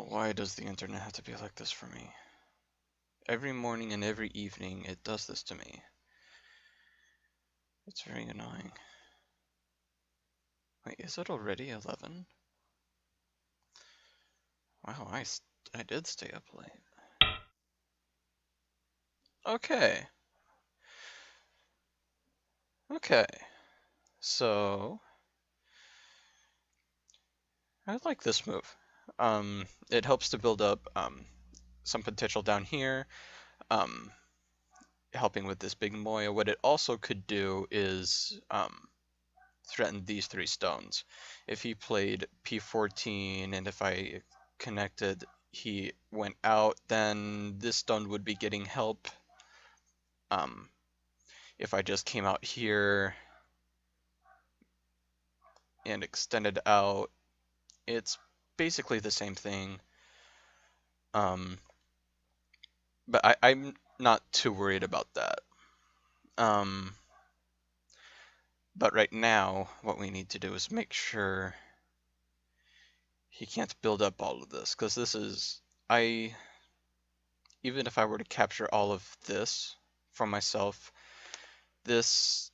Why does the internet have to be like this for me? Every morning and every evening it does this to me. It's very annoying. Wait, is it already 11? Wow, I did stay up late. Okay. Okay. So, I like this move. It helps to build up some potential down here, um, helping with this big Moya. What it also could do is threaten these 3 stones. If he played p14 and if I connected, he went out, then this stone would be getting help. If I just came out here and extended out, it's basically the same thing. But I'm not too worried about that. But right now, what we need to do is make sure he can't build up all of this, because this is, even if I were to capture all of this for myself, this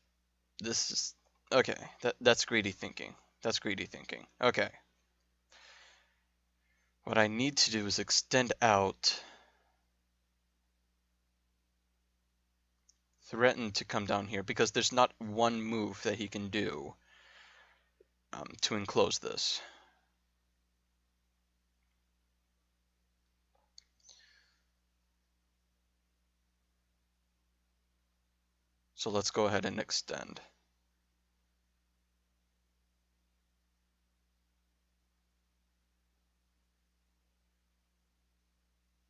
is, okay, that's greedy thinking. That's greedy thinking. Okay. What I need to do is extend out, threaten to come down here, because there's not one move that he can do to enclose this. So let's go ahead and extend.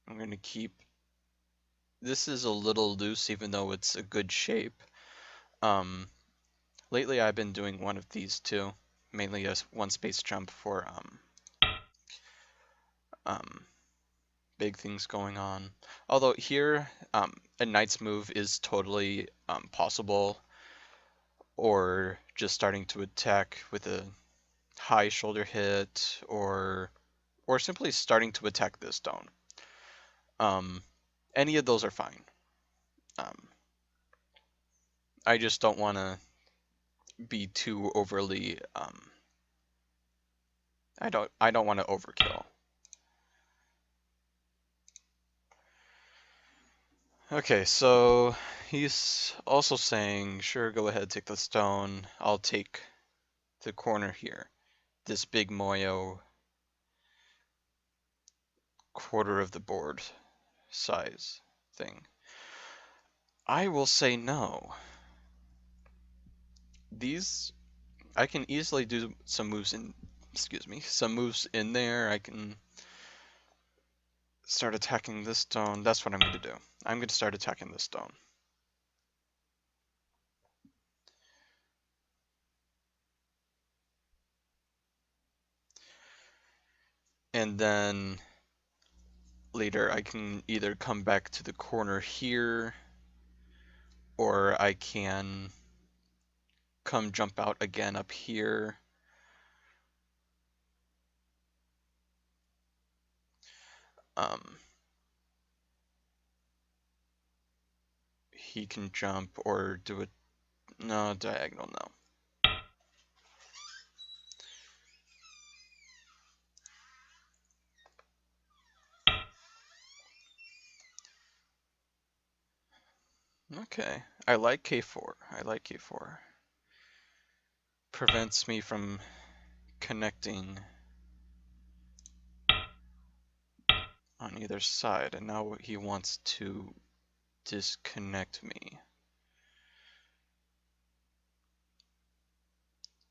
I'm going to keep, this is a little loose even though it's a good shape. Lately I've been doing one of these too, mainly a one space jump for big things going on. Although here, a knight's move is totally possible, or just starting to attack with a high shoulder hit, or simply starting to attack this stone. Any of those are fine. I just don't want to be too overly. I don't want to overkill. Okay, so he's also saying, sure, go ahead, take the stone. I'll take the corner here. This big Moyo quarter of the board size thing. I will say no. These, I can easily do some moves in, some moves in there. I can start attacking this stone. That's what I'm going to do. I'm going to start attacking this stone. And then later I can either come back to the corner here, or I can come jump out again up here. He can jump or do it, no, diagonal, no. Okay, I like K4. I like K4. Prevents me from connecting on either side, and now he wants to disconnect me.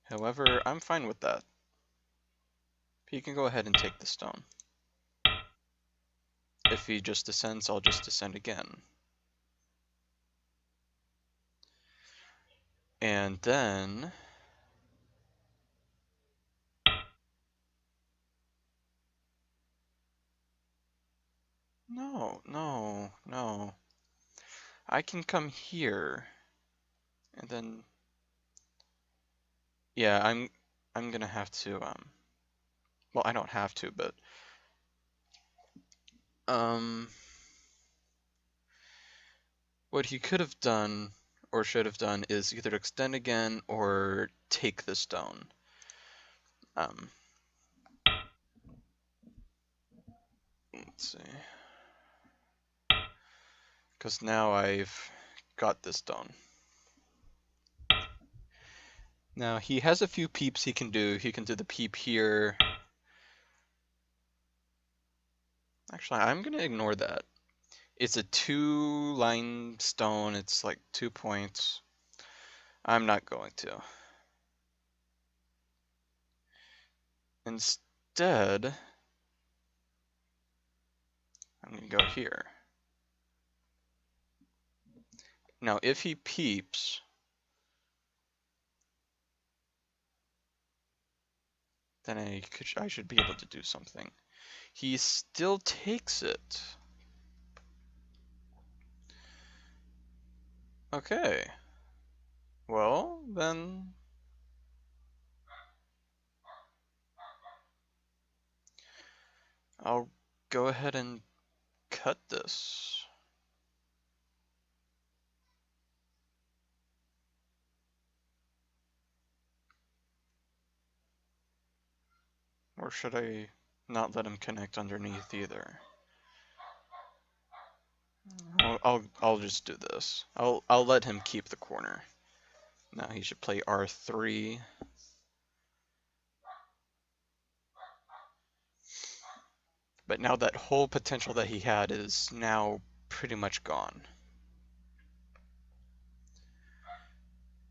However, I'm fine with that. He can go ahead and take the stone. If he just descends, I'll just descend again. And then no. I can come here and then, yeah, I'm gonna have to well, I don't have to, but What he could have done or should have done is either extend again or take the stone. Um, let's see. Because now I've got this stone. Now he has a few peeps he can do. He can do the peep here. Actually, I'm going to ignore that. It's a 2-line stone. It's like 2 points. I'm not going to. Instead, I'm going to go here. Now, if he peeps, then I should be able to do something. He still takes it. Okay. Well, then... I'll go ahead and cut this. Or should I not let him connect underneath either? I'll just do this. I'll let him keep the corner. Now he should play R3. But now that whole potential that he had is now pretty much gone.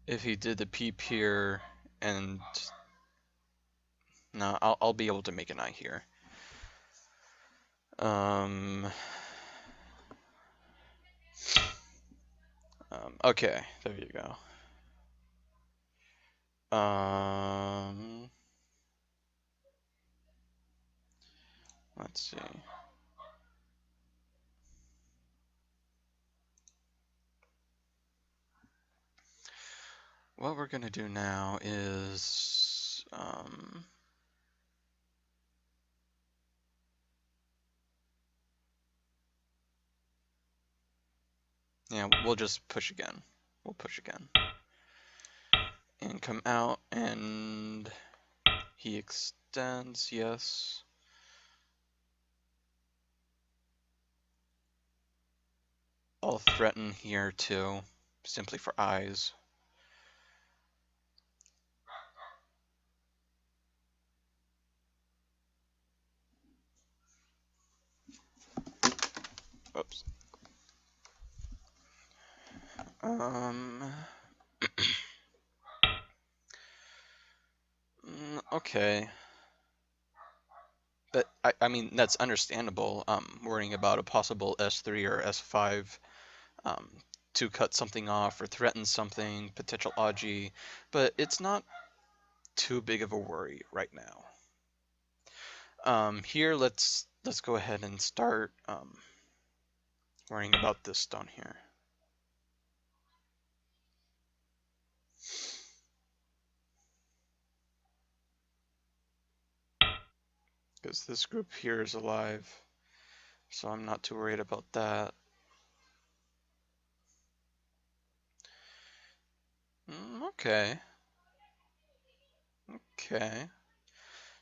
If he did the peep here and no, I'll be able to make an eye here. Okay, there you go. Let's see. What we're gonna do now is yeah, we'll just push again. We'll push again. And come out, and he extends, yes. I'll threaten here too, simply for eyes. Oops. Okay. But I mean that's understandable. Worrying about a possible S3 or S5 to cut something off or threaten something, potential Aji, but it's not too big of a worry right now. Here let's go ahead and start worrying about this stone here. Because this group here is alive, so I'm not too worried about that. Okay. Okay.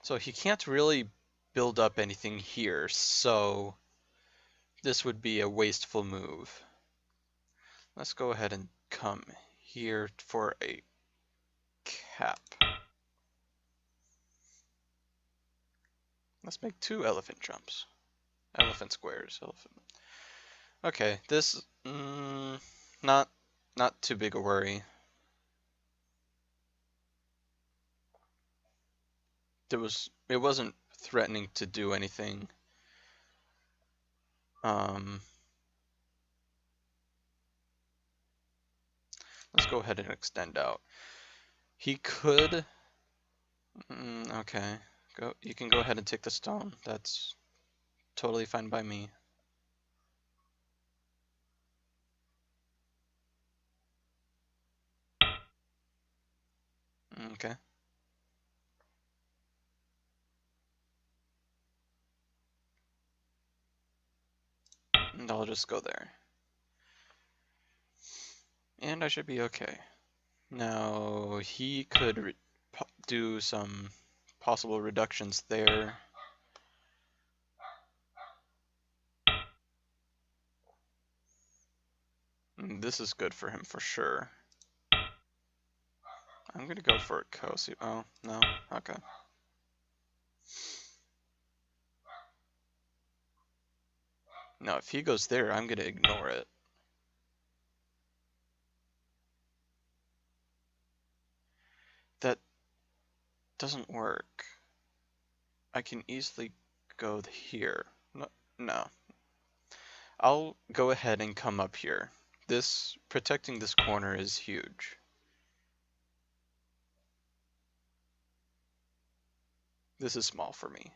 So he can't really build up anything here, so this would be a wasteful move. Let's go ahead and come here for a cap. Let's make 2 elephant jumps. Elephant squares. Elephant. Okay, this not too big a worry. It wasn't threatening to do anything. Let's go ahead and extend out. He could. Okay, go. You can go ahead and take the stone. That's totally fine by me. Okay. and I'll just go there. And I should be okay. Now, he could do some possible reductions there. This is good for him for sure. I'm gonna go for a Kosi. Oh, no? Okay. No, if he goes there, I'm gonna ignore it. That doesn't work. I can easily go here. No. I'll go ahead and come up here. Protecting this corner is huge. This is small for me.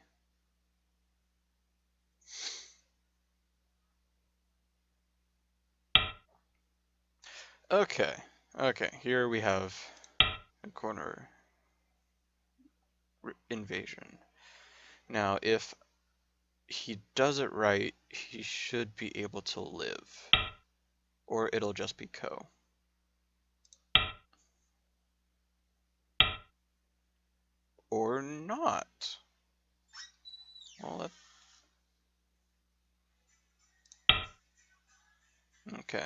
Okay, here we have a corner invasion. Now, if he does it right, he should be able to live. Or it'll just be Ko. Or not. Well, okay.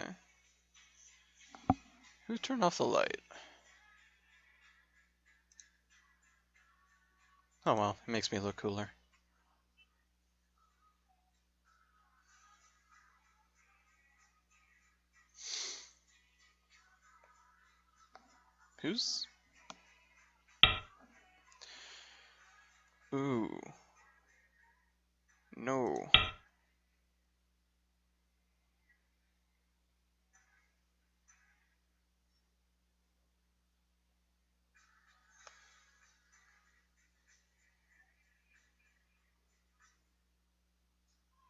Who turned off the light? Oh well, it makes me look cooler. Who's... Ooh. No.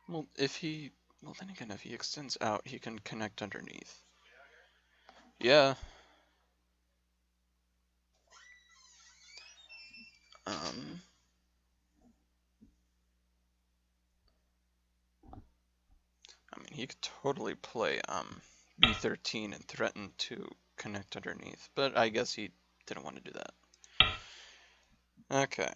Well, then again, if he extends out, he can connect underneath. Yeah. I mean, he could totally play B13 and threaten to connect underneath, but I guess he didn't want to do that. Okay.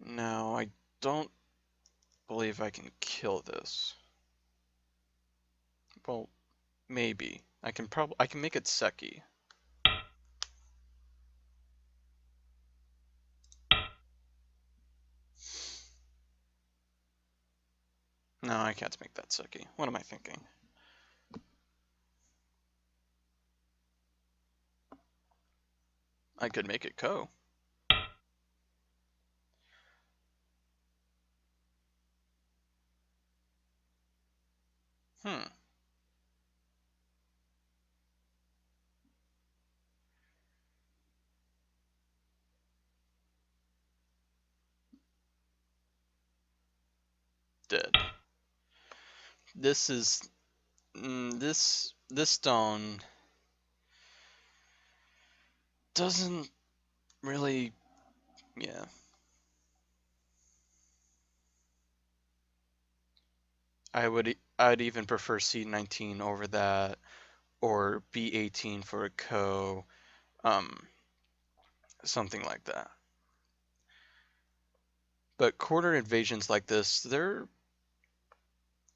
Now, I don't believe I can kill this. Well, maybe. I can make it Seki. No, I can't make that Seki. What am I thinking? I could make it Ko. Dead. This is... this stone doesn't really... yeah. I'd even prefer C19 over that, or B18 for a Ko, something like that. But quarter invasions like this, they're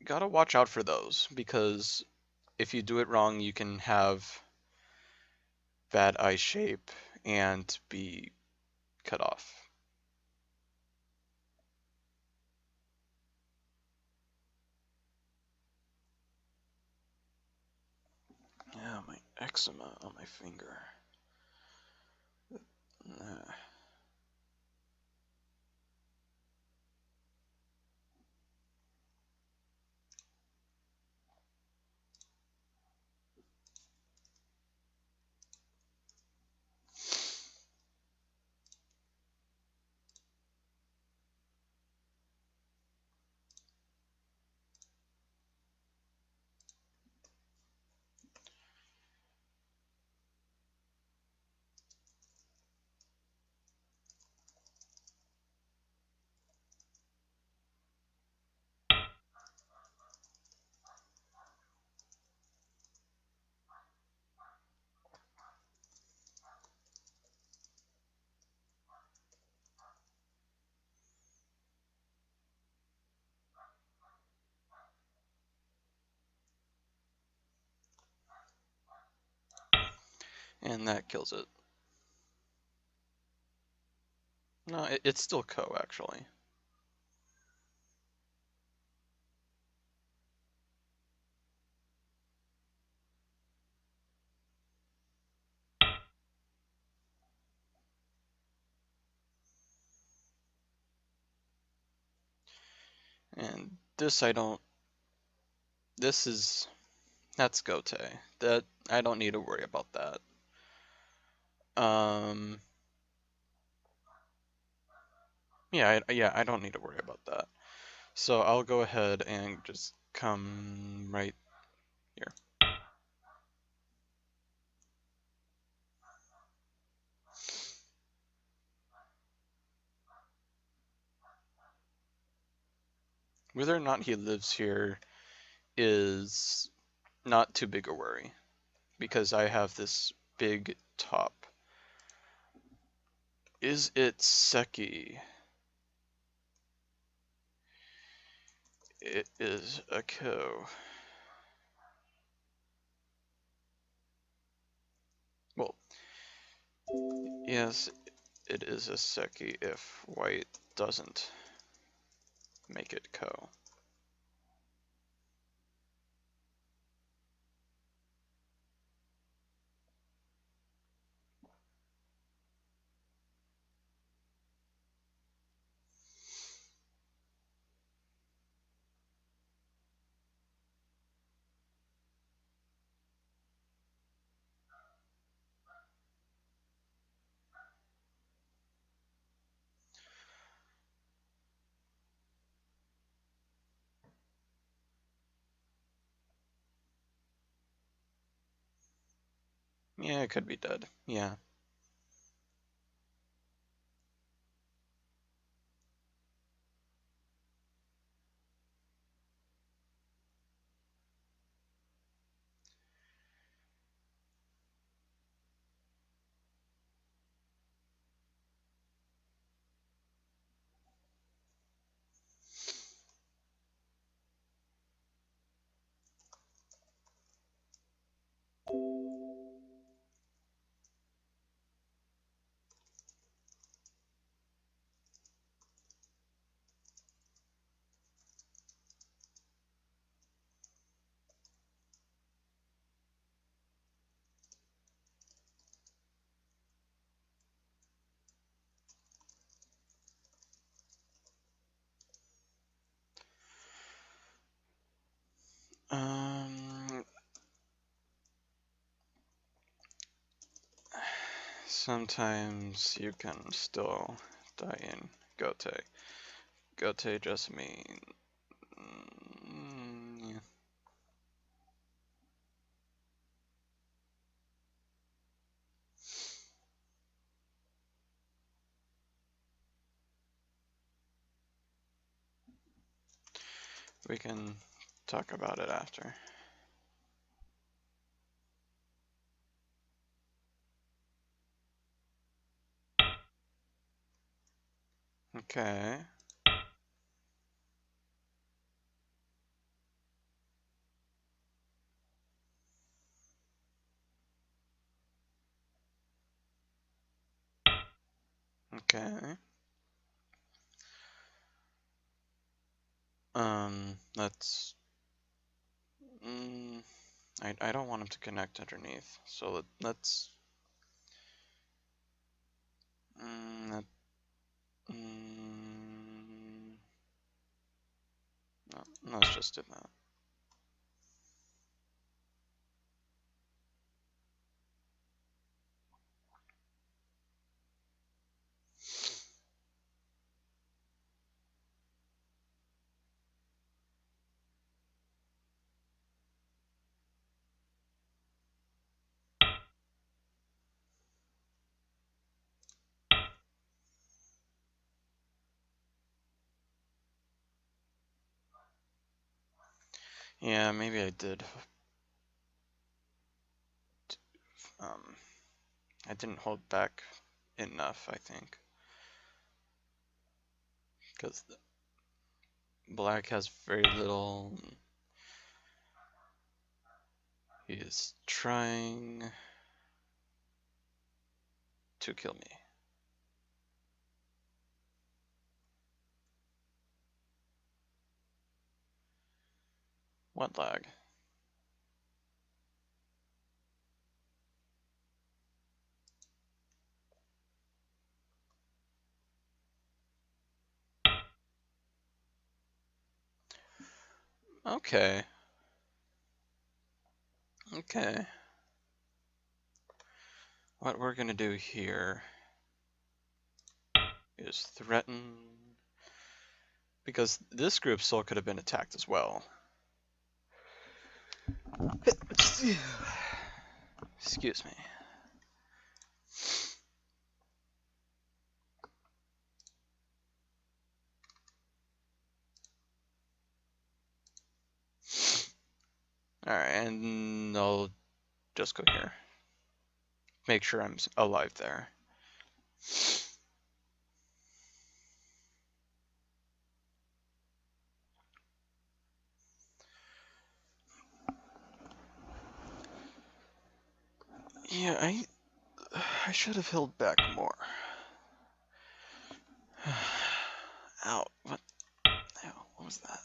gotta watch out for those, because if you do it wrong, you can have bad eye shape and be cut off. Yeah, my eczema on my finger. And that kills it. No, it's still Ko, actually. And this I don't... This is... That's Gote. That I don't need to worry about that. Yeah, I don't need to worry about that. So I'll go ahead and just come right here. Whether or not he lives here is not too big a worry, because I have this big top. Is it Seki? It is a Ko. Well, yes, it is a Seki if white doesn't make it Ko. Yeah, it could be dead. Yeah. Um, Sometimes you can still die in Gote. Gote just means... yeah. We can talk about it after. Okay. Okay. Let's... I don't want him to connect underneath, so let's... That, no, let's just do that. Yeah, maybe I did. Um, I didn't hold back enough, I think. Because black has very little... He is trying... to kill me. What lag? Okay. Okay. What we're gonna do here is threaten, because this group still could have been attacked as well. Excuse me. Alright, and I'll just go here. Make sure I'm alive there. Yeah, I should have held back more. Ow, what? Ow, what was that?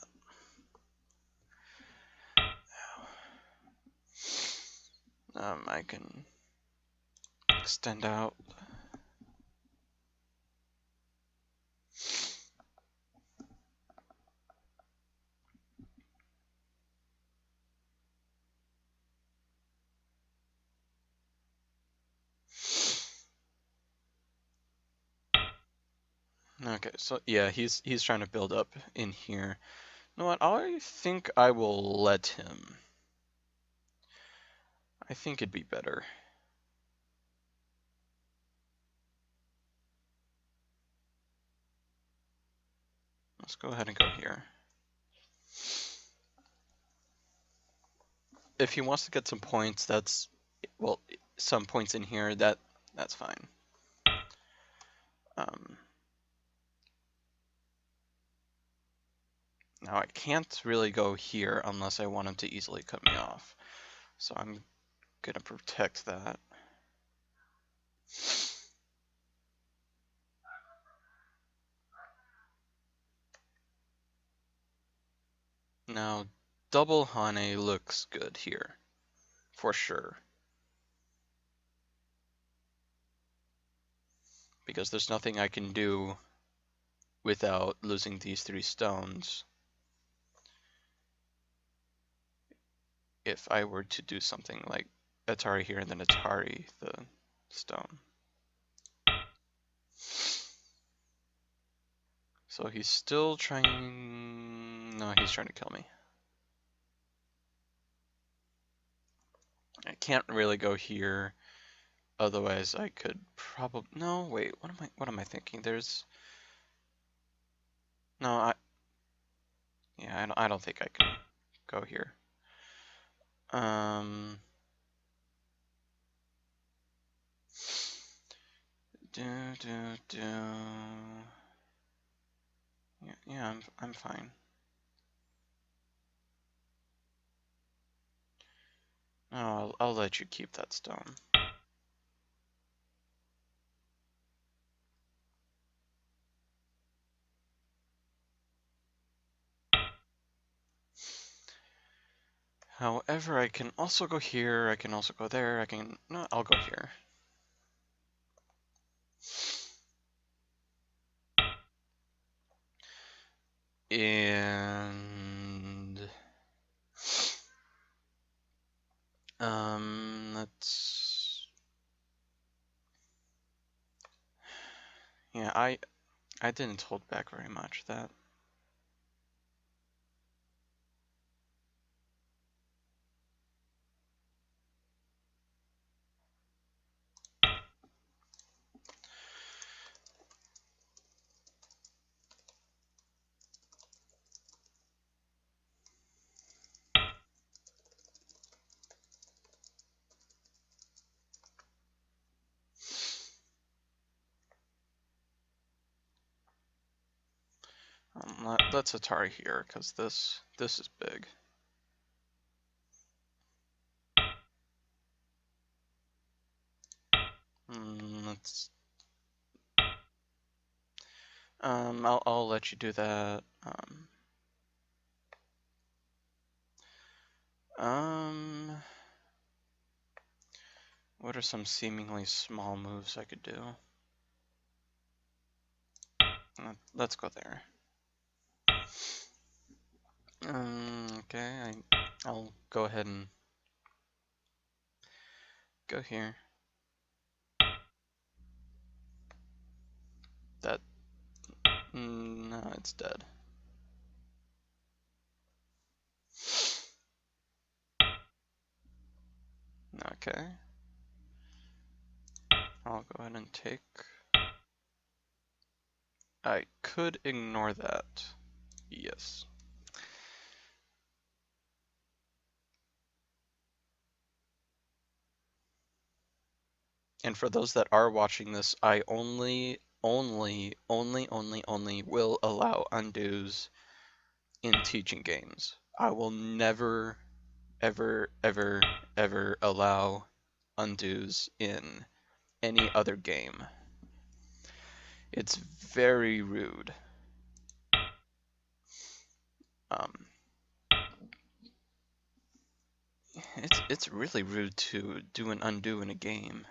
Ow. I can extend out. Okay, so yeah, he's trying to build up in here. You know what? I think I will let him. I think it'd be better. Let's go ahead and go here. If he wants to get some points, that's, well, some points in here, that's fine. Now I can't really go here unless I want him to easily cut me off. So I'm gonna protect that. Now, double Hane looks good here, for sure. Because there's nothing I can do without losing these 3 stones if I were to do something like Atari here and then Atari the stone. So he's still trying... No, he's trying to kill me. I can't really go here. Otherwise, I could probably... No, wait. What am I thinking? There's... No, yeah, I don't think I can go here. Yeah, I'm fine. No, I'll let you keep that stone. However, I can also go here, I can also go there, no, I'll go here. And... let's... Yeah, I didn't hold back very much, that. Let's Atari here, because this is big. Let's I'll let you do that. What are some seemingly small moves I could do? Let's go there. Okay, I'll go ahead and go here. That, no, it's dead. Okay. I'll go ahead and take. I could ignore that. Yes. And for those that are watching this, I only will allow undos in teaching games. I will never, ever allow undos in any other game. It's very rude. It's really rude to do an undo in a game.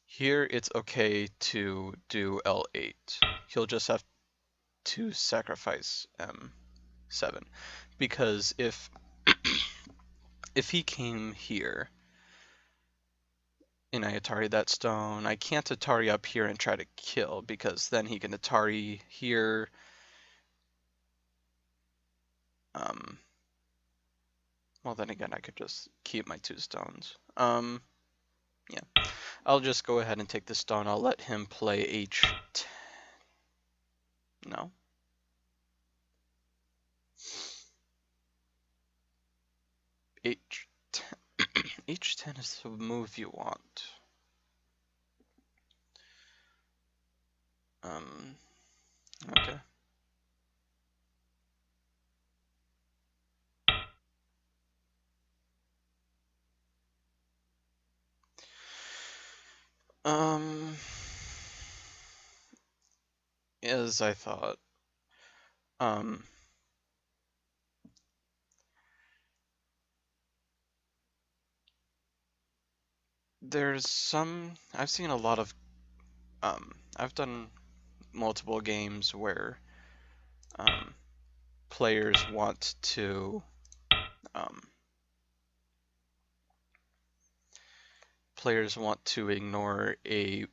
Here it's okay to do L8. He'll just have to sacrifice M7. Because if he came here and I Atari that stone, I can't Atari up here and try to kill, because then he can Atari here. Well, then again, I could just keep my 2 stones. Yeah. I'll just go ahead and take the stone. I'll let him play H10. No. H10. H10 is the move you want. Okay. As I thought. There's some, I've seen a lot of, I've done multiple games where, players want to, ignore a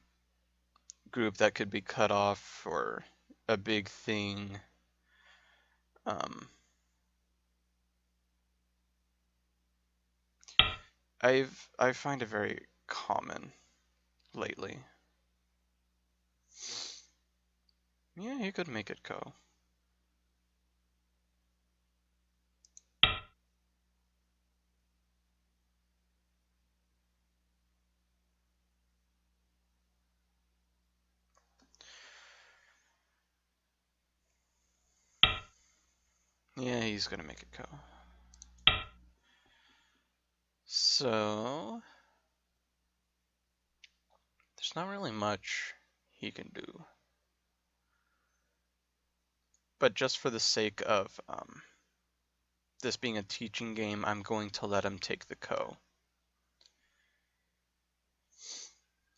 group that could be cut off or a big thing. I find it very common lately. Yeah, you could make it go. Yeah, he's gonna make it go. So there's not really much he can do. But just for the sake of this being a teaching game, I'm going to let him take the Ko.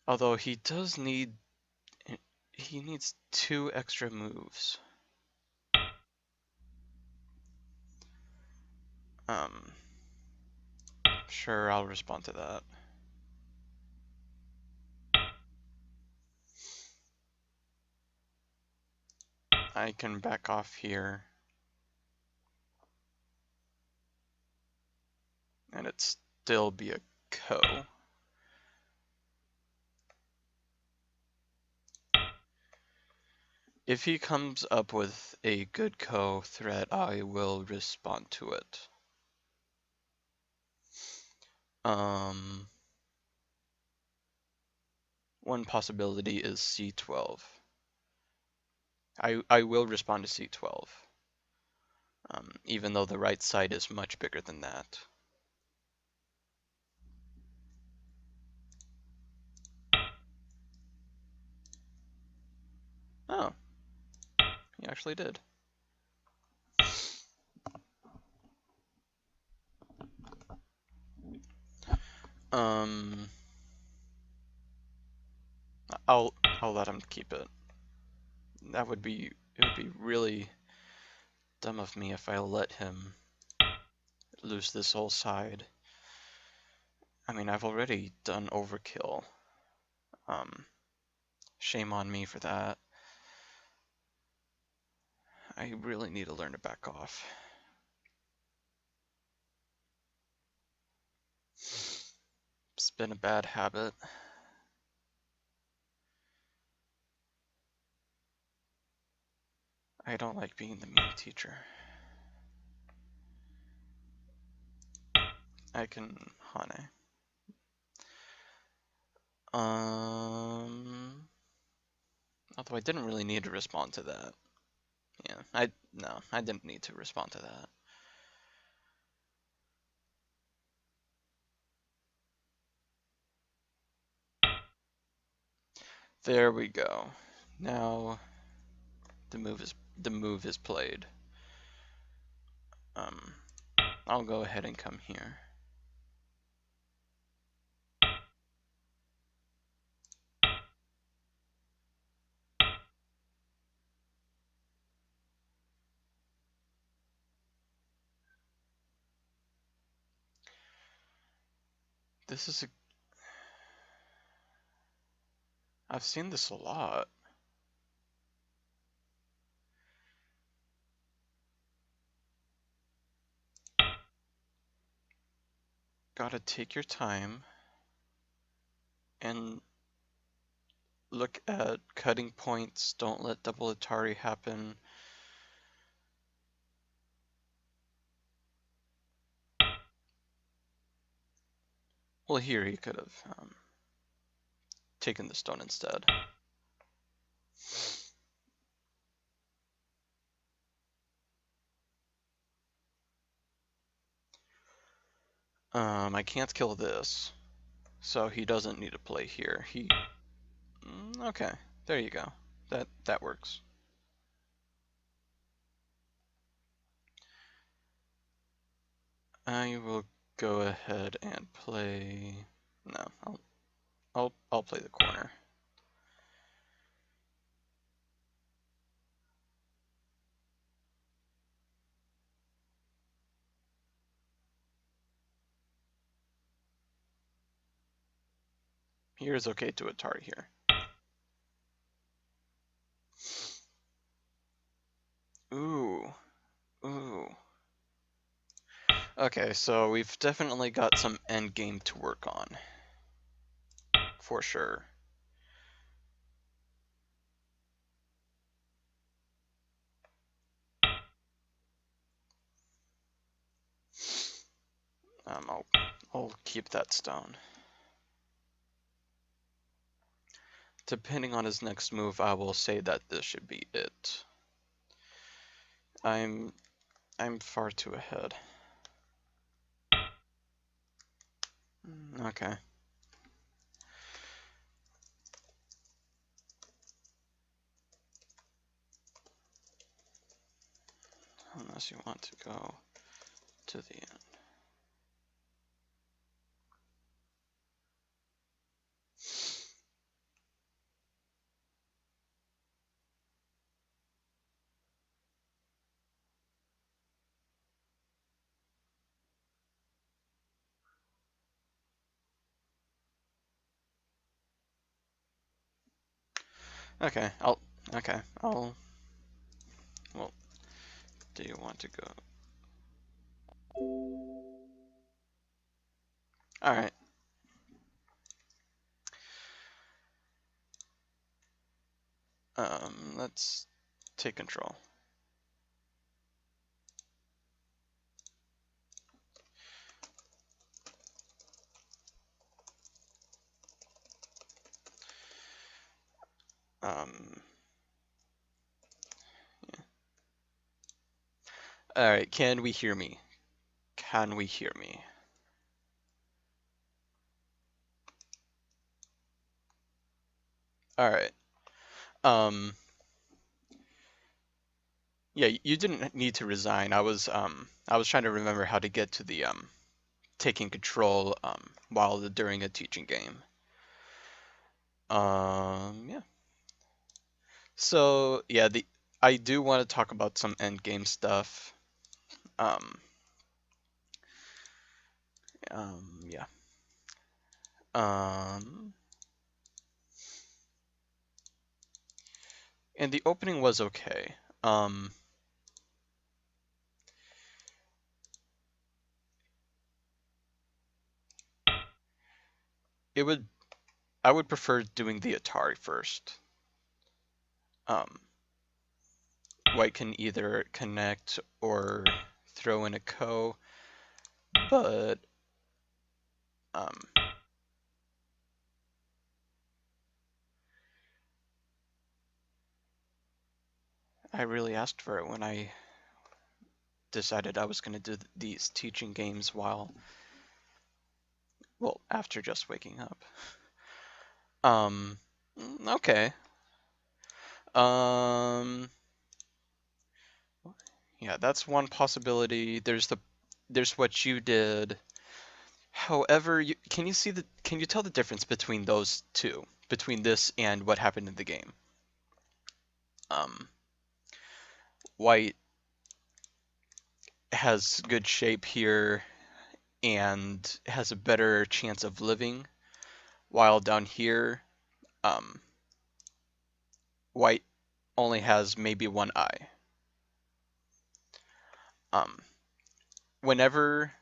Although he does need, he needs 2 extra moves. Sure, I'll respond to that. I can back off here. And it'd still be a Ko. If he comes up with a good Ko threat, I will respond to it. One possibility is C12. I will respond to C12. Even though the right side is much bigger than that. actually did. I'll let him keep it. It would be really dumb of me if I let him lose this whole side. I mean, I've already done overkill. Shame on me for that. I really need to learn to back off. It's been a bad habit. I don't like being the mean teacher. I can Hane. Although I didn't really need to respond to that. Yeah, I didn't need to respond to that. There we go. Now the move is played. I'll go ahead and come here. This is I've seen this a lot. Gotta take your time and look at cutting points. Don't let double Atari happen. Well, here he could have taken the stone instead. I can't kill this, so he doesn't need to play here. Okay, there you go. That works. I will go ahead and play. No, I'll play the corner. Here is okay to Atari here. Ooh. Okay, so we've definitely got some endgame to work on. For sure. I'll keep that stone. Depending on his next move, I will say that this should be it. I'm far too ahead. Okay. Unless you want to go to the end. Okay, well, do you want to go? Alright. Let's take control. Yeah. Alright, can we hear me? Can we hear me? Alright. Yeah, you didn't need to resign. I was trying to remember how to get to the taking control while during a teaching game. Yeah. So yeah, the I do want to talk about some end game stuff. Um, yeah. Um, and the opening was okay. Um, it would I would prefer doing the Atari first. Um, White can either connect or throw in a ko, but um, I really asked for it when I decided I was going to do these teaching games well, after just waking up. Um, okay. Um, yeah, that's one possibility. There's what you did. However, can you tell the difference between those two, between this and what happened in the game? Um, White has good shape here and has a better chance of living, while down here, um, White only has maybe one eye. Um, whenever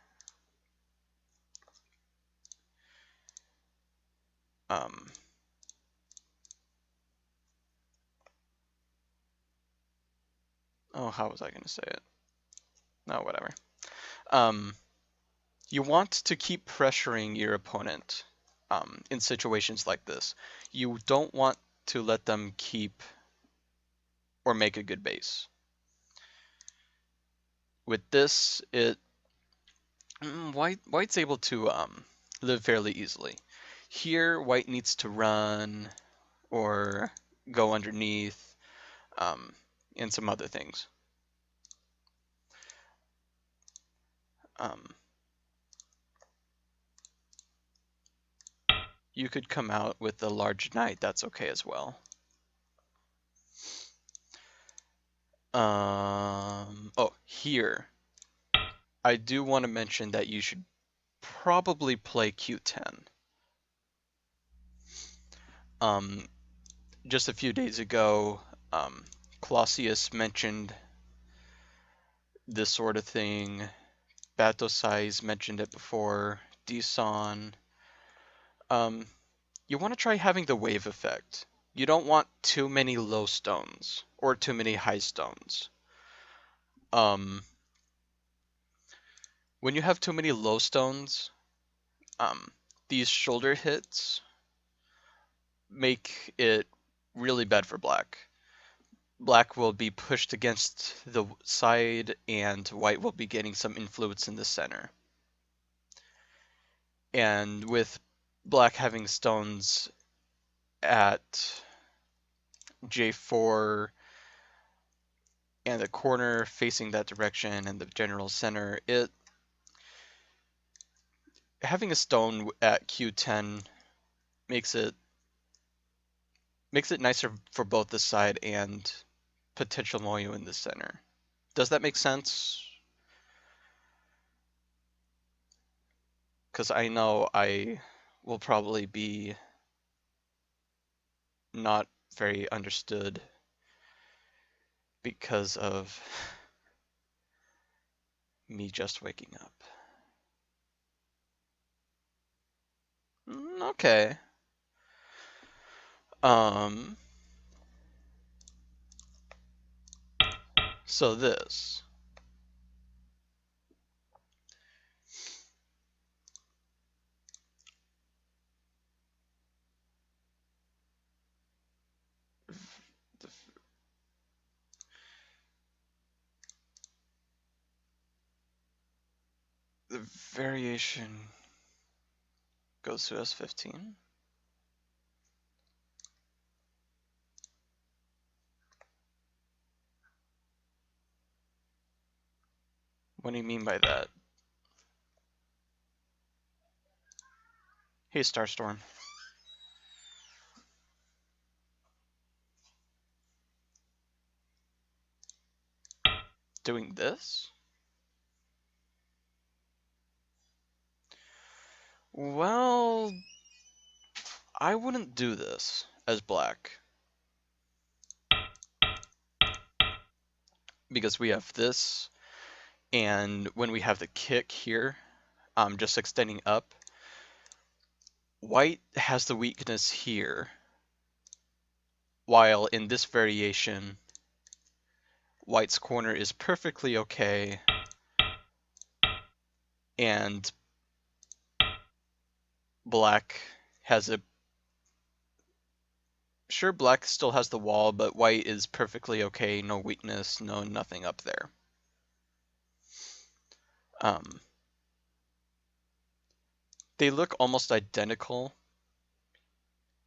um, oh, how was I going to say it? No, whatever. Um, you want to keep pressuring your opponent in situations like this. You don't want to let them keep or make a good base. With this, White's able to live fairly easily. Here, White needs to run or go underneath um, and some other things. Um, you could come out with a large knight. That's okay as well. Oh, here. I do want to mention that you should probably play Q10. Um, just a few days ago, Clausius mentioned this sort of thing. Batosize mentioned it before. Deson. Um, you want to try having the wave effect. You don't want too many low stones or too many high stones. Um, when you have too many low stones, um, these shoulder hits make it really bad for black. Black will be pushed against the side, and white will be getting some influence in the center. And with black having stones at J4 and the corner facing that direction and the general center, it having a stone at Q10 makes it nicer for both the side and potential Moyo in the center. Does that make sense? Because I know I will probably be not very understood because of me just waking up. Okay. Um, so this. The, the variation goes to S15. What do you mean by that? Hey, Starstorm. Doing this? Well, I wouldn't do this as black. Because we have this, and when we have the kick here, just extending up, white has the weakness here, while in this variation, white's corner is perfectly okay, and black has a... Sure, black still has the wall, but white is perfectly okay, no weakness, no nothing up there. They look almost identical,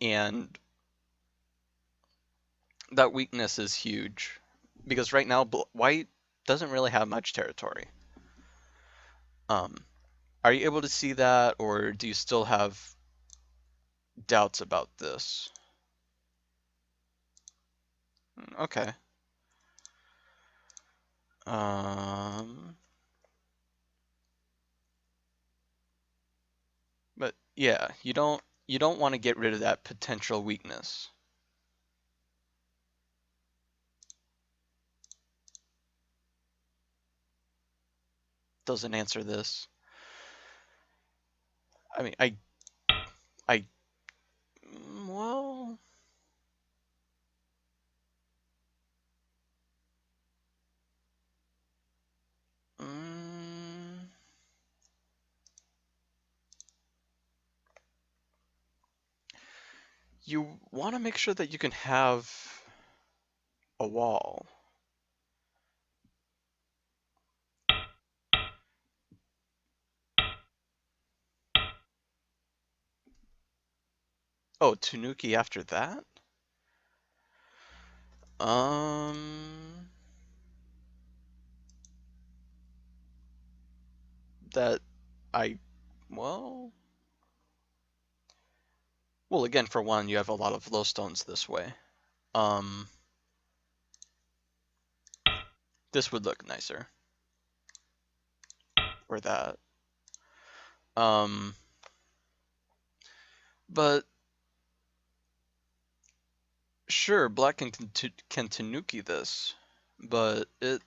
and that weakness is huge, because right now white doesn't really have much territory. Are you able to see that, or do you still have doubts about this? Okay. But yeah, you don't want to get rid of that potential weakness. Doesn't answer this. I mean, well, you want to make sure that you can have a wall. Oh, Tanuki after that? That I, well, again, for one, you have a lot of low stones this way. This would look nicer. Or that. But sure, black can Tanuki this, but it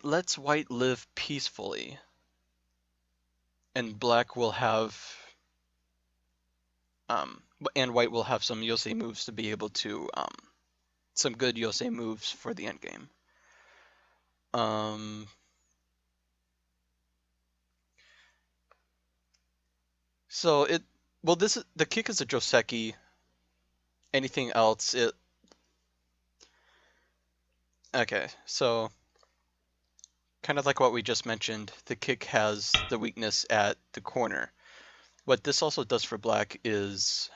lets white live peacefully, and black will have and white will have some Yosei moves to be able to some good Yosei moves for the end game. So this is the kick is a Joseki. Anything else, okay, so kind of like what we just mentioned, the kick has the weakness at the corner. What this also does for black is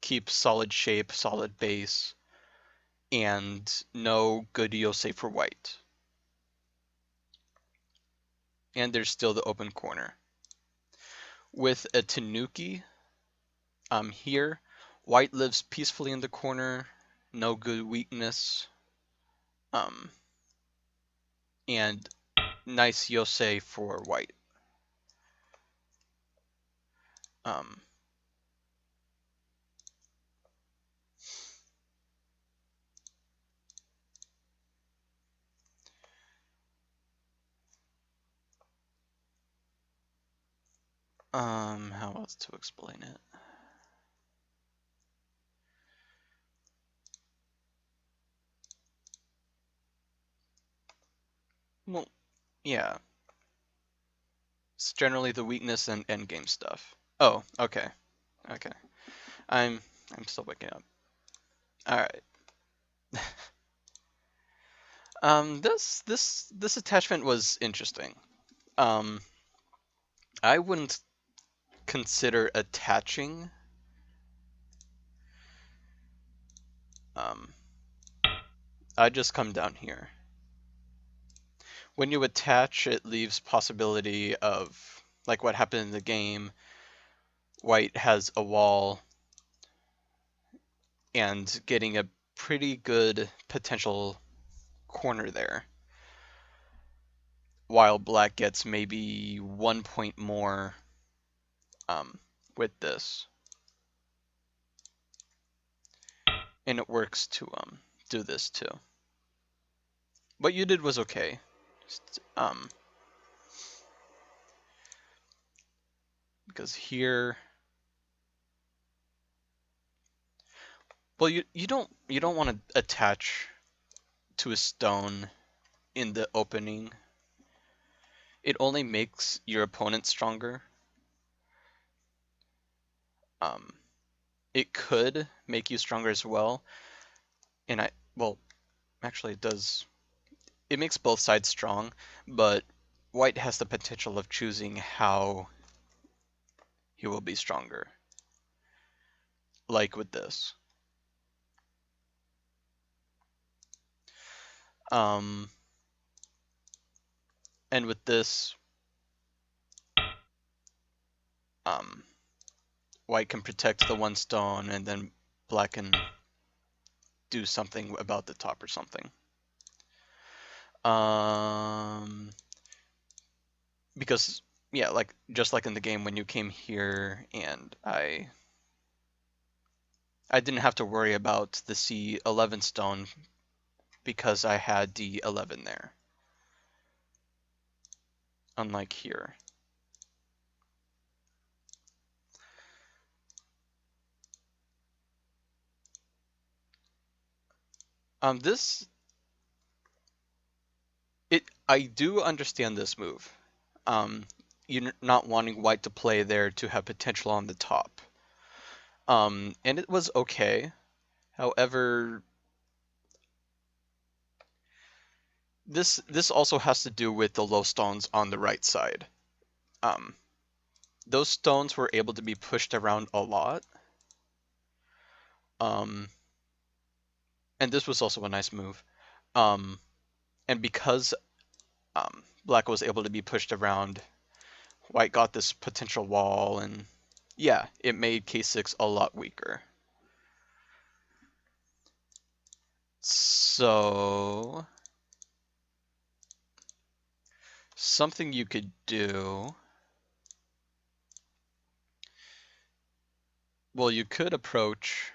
keep solid shape, solid base, and no good Yosei for white. And there's still the open corner. With a Tanuki, here, white lives peacefully in the corner, no good weakness, and nice Yosei for white. How else to explain it? Well, yeah. It's generally the weakness and endgame stuff. Oh, okay. Okay. I'm still waking up. Alright. This attachment was interesting. I wouldn't consider attaching I just come down here. When you attach, it leaves possibility of, like what happened in the game, white has a wall and getting a pretty good potential corner there, while black gets maybe 1 point more with this. And it works to do this too. What you did was okay. Just, because here, well, you don't want to attach to a stone in the opening. It only makes your opponent stronger. It could make you stronger as well, and well, actually it does. It makes both sides strong, but white has the potential of choosing how he will be stronger. Like with this. And with this, white can protect the one stone, and then black can do something about the top or something. Because yeah, like just like in the game when you came here, and I didn't have to worry about the C11 stone because I had D11 there. Unlike here. I do understand this move. You're not wanting white to play there to have potential on the top. And it was okay. However, this also has to do with the low stones on the right side. Those stones were able to be pushed around a lot. And this was also a nice move. And because black was able to be pushed around, white got this potential wall, and yeah, it made K6 a lot weaker. So something you could do, well, you could approach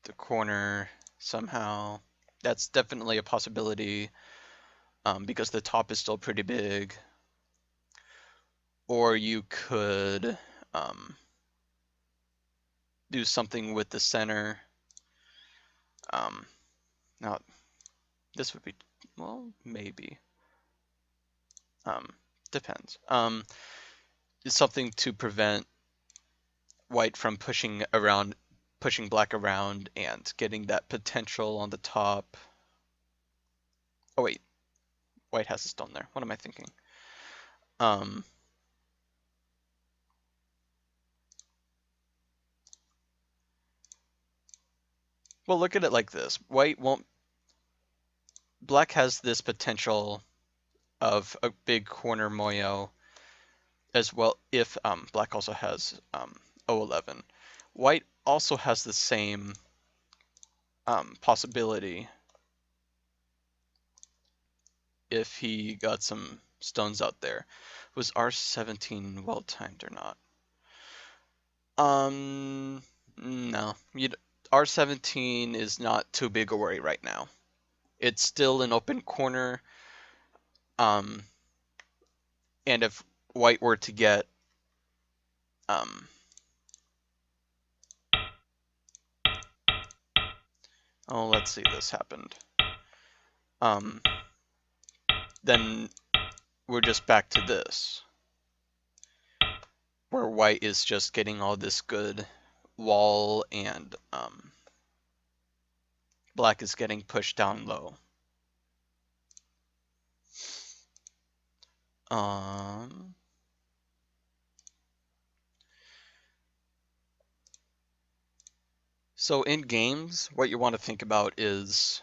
the corner somehow. That's definitely a possibility, because the top is still pretty big. Or you could do something with the center. Now, this would be, well, maybe. Depends. It's something to prevent white from pushing black around and getting that potential on the top. Oh wait, white has a stone there. What am I thinking? Well, look at it like this. Black has this potential of a big corner moyo as well if black also has O11. White also has the same possibility if he got some stones out there. Was R17 well timed or not? No. R17 is not too big a worry right now. It's still an open corner. And if white were to get oh, let's see, this happened. Then we're just back to this, where white is just getting all this good wall, and black is getting pushed down low. So in games, what you want to think about is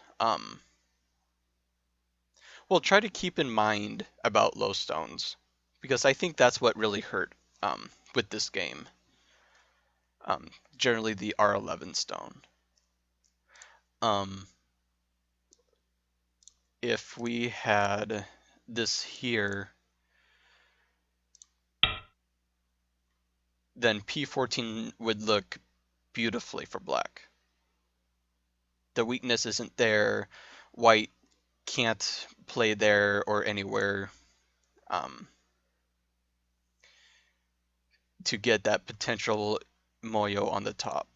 Well, try to keep in mind about low stones, because I think that's what really hurt with this game. Generally the R11 stone. Um, if we had this here, then P14 would look beautifully for black. The weakness isn't there. White can't play there or anywhere um, to get that potential moyo on the top,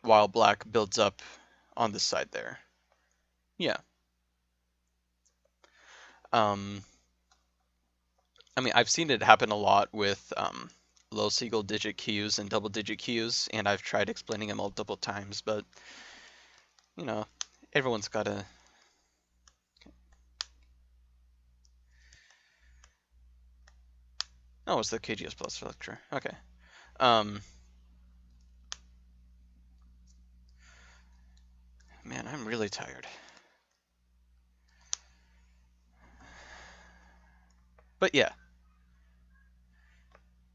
while black builds up on the side there. Yeah. Um, I mean, I've seen it happen a lot with low single digit queues and double digit queues, and I've tried explaining it multiple times, but you know, everyone's got to. Oh, it's the KGS Plus lecture. Okay. Um, man, I'm really tired. But yeah,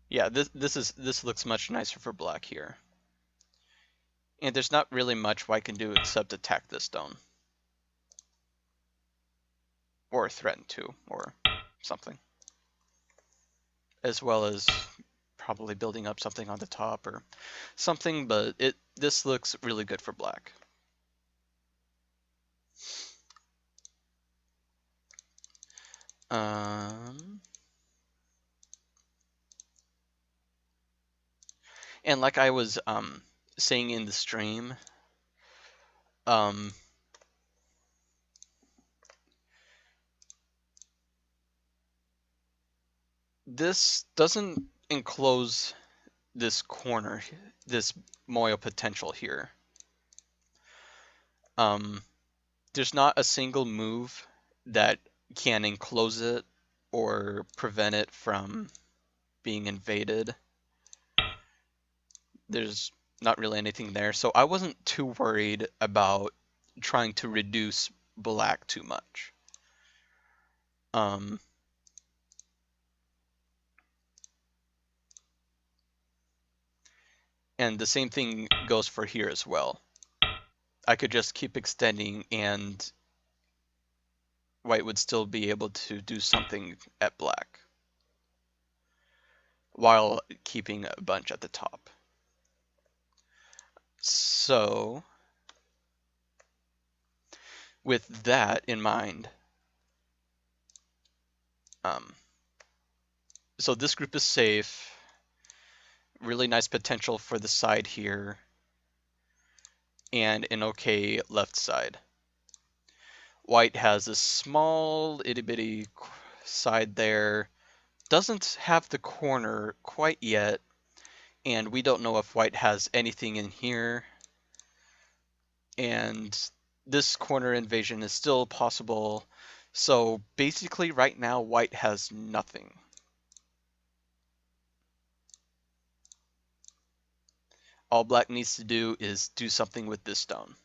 yeah, this looks much nicer for black here. And there's not really much white can do except attack this stone. Or threaten to, or something. As well as probably building up something on the top or something, but this looks really good for black. And like I was saying in the stream, this doesn't enclose this corner, this moyo potential here. There's not a single move that can enclose it or prevent it from being invaded. There's not really anything there, so I wasn't too worried about trying to reduce black too much. And the same thing goes for here as well. I could just keep extending and white would still be able to do something at black while keeping a bunch at the top. So with that in mind, so this group is safe. Really nice potential for the side here, and an okay left side. White has a small itty bitty side there. Doesn't have the corner quite yet, and we don't know if white has anything in here. And this corner invasion is still possible. So basically right now white has nothing. All black needs to do is do something with this stone.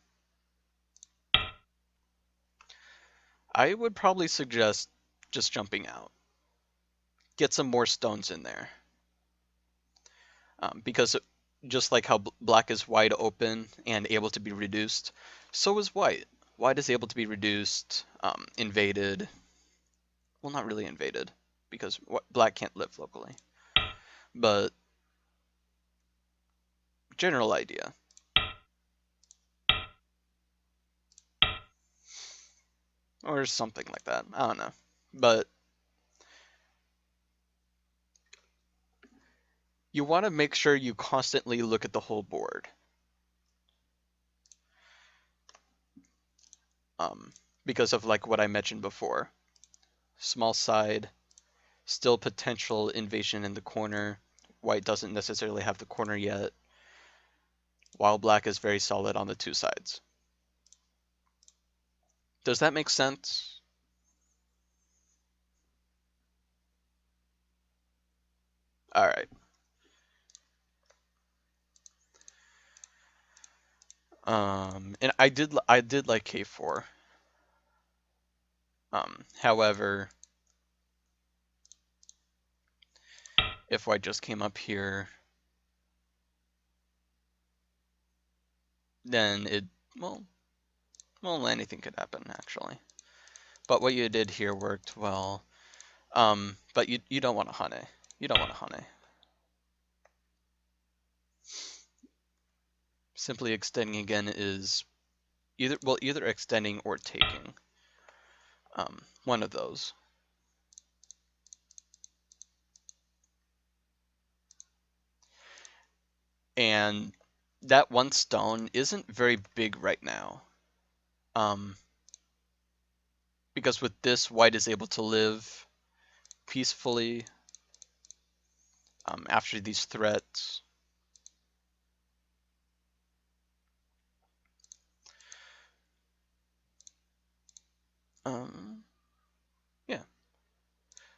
I would probably suggest just jumping out. Get some more stones in there. Because just like how black is wide open and able to be reduced, so is white. White is able to be reduced, invaded. Well, not really invaded, because black can't live locally. But general idea. Or something like that. I don't know. But you want to make sure you constantly look at the whole board. Because of like what I mentioned before. Small side, still potential invasion in the corner. White doesn't necessarily have the corner yet, while black is very solid on the two sides. Does that make sense? All right. And I did like K4. However, if white just came up here, then well, anything could happen actually. But what you did here worked well. But you don't want to Hane. You don't want to Hane. Simply extending again is either extending or taking. One of those. And that one stone isn't very big right now. Because with this, white is able to live peacefully after these threats. Yeah.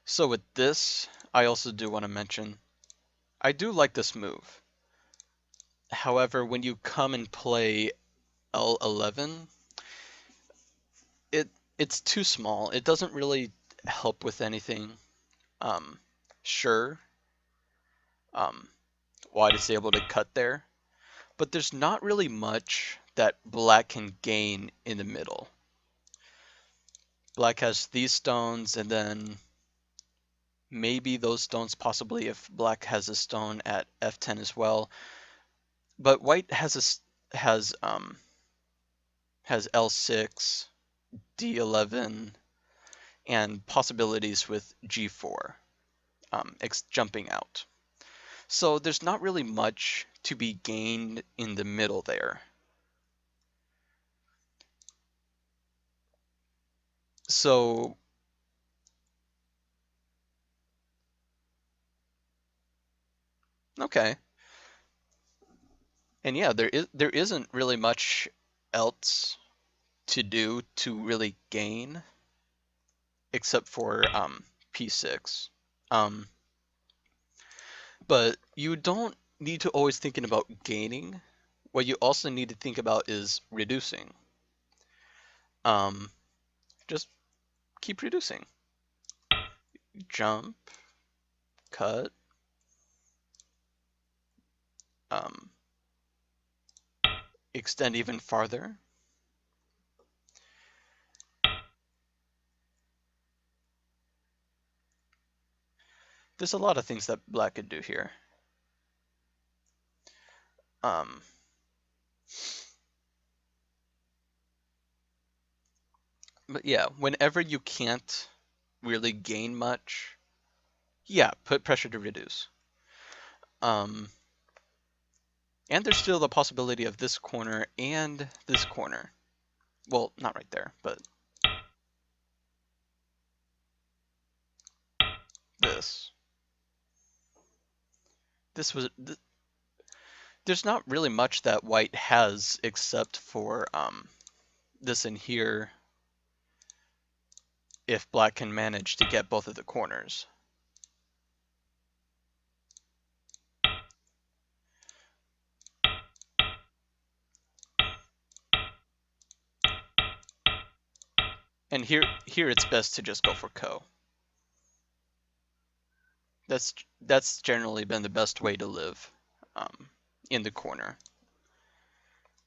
So with this, I also do want to mention, I do like this move. However, when you come and play L11, it's too small. It doesn't really help with anything. Sure, white is able to cut there, but there's not really much that black can gain in the middle. Black has these stones, and then maybe those stones possibly if black has a stone at f10 as well. But white has L6, D11, and possibilities with G4 jumping out. So there's not really much to be gained in the middle there. So okay. And yeah, there isn't really much else to do to really gain except for P6. Um, but you don't need to always thinking about gaining. What you also need to think about is reducing. Um, just keep reducing. Jump, cut, um, extend even farther. There's a lot of things that black could do here. Um, but yeah, whenever you can't really gain much, yeah, put pressure to reduce. And there's still the possibility of this corner and this corner. Well, not right there, but this. This was. There's not really much that white has except for this in here if black can manage to get both of the corners. And here it's best to just go for Ko. That's generally been the best way to live in the corner